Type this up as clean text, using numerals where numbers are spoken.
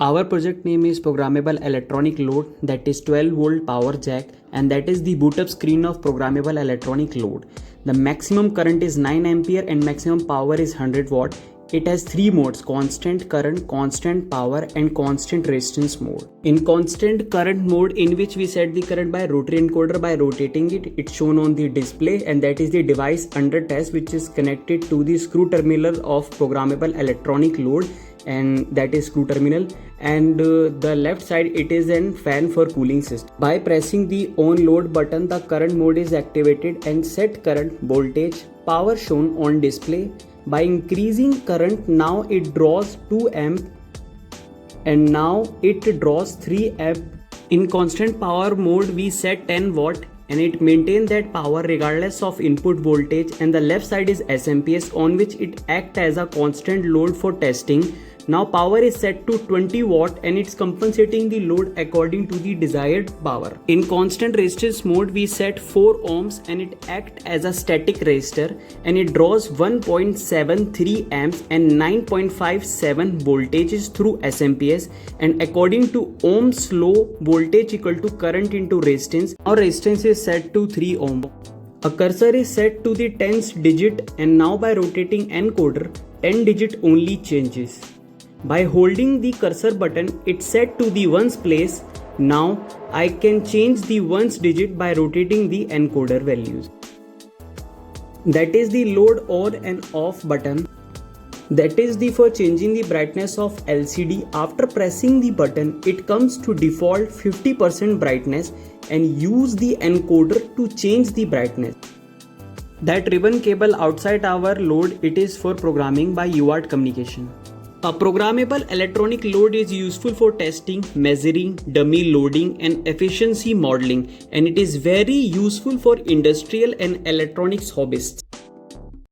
Our project name is Programmable Electronic Load, that is 12 volt power jack, and that is the boot up screen of Programmable Electronic Load. The maximum current is 9 ampere and maximum power is 100 watt. It has three modes: constant current, constant power and constant resistance mode. In constant current mode, in which we set the current by rotary encoder by rotating it, it's shown on the display, and that is the device under test which is connected to the screw terminal of Programmable Electronic Load, and that is screw terminal, and the left side it is an fan for cooling system. By pressing the on load button, the current mode is activated and set current, voltage, power shown on display. By increasing current, now it draws 2 amp and now it draws 3 amp. In constant power mode we set 10 watt and it maintains that power regardless of input voltage, and the left side is SMPS on which it acts as a constant load for testing. Now power is set to 20 watt and it's compensating the load according to the desired power. In constant resistance mode we set 4 ohms and it acts as a static resistor and it draws 1.73 amps and 9.57 voltages through SMPS, and according to Ohm's law, voltage equal to current into resistance. Our resistance is set to 3 ohm. A cursor is set to the 10th digit, and now by rotating encoder, 10 digit only changes. By holding the cursor button, it's set to the ones place. Now I can change the ones digit by rotating the encoder values. That is the load on and off button. That is the for changing the brightness of LCD. After pressing the button, it comes to default 50% brightness, and use the encoder to change the brightness. That ribbon cable outside our load, it is for programming by UART communication. A programmable electronic load is useful for testing, measuring, dummy loading and efficiency modeling, and it is very useful for industrial and electronics hobbyists.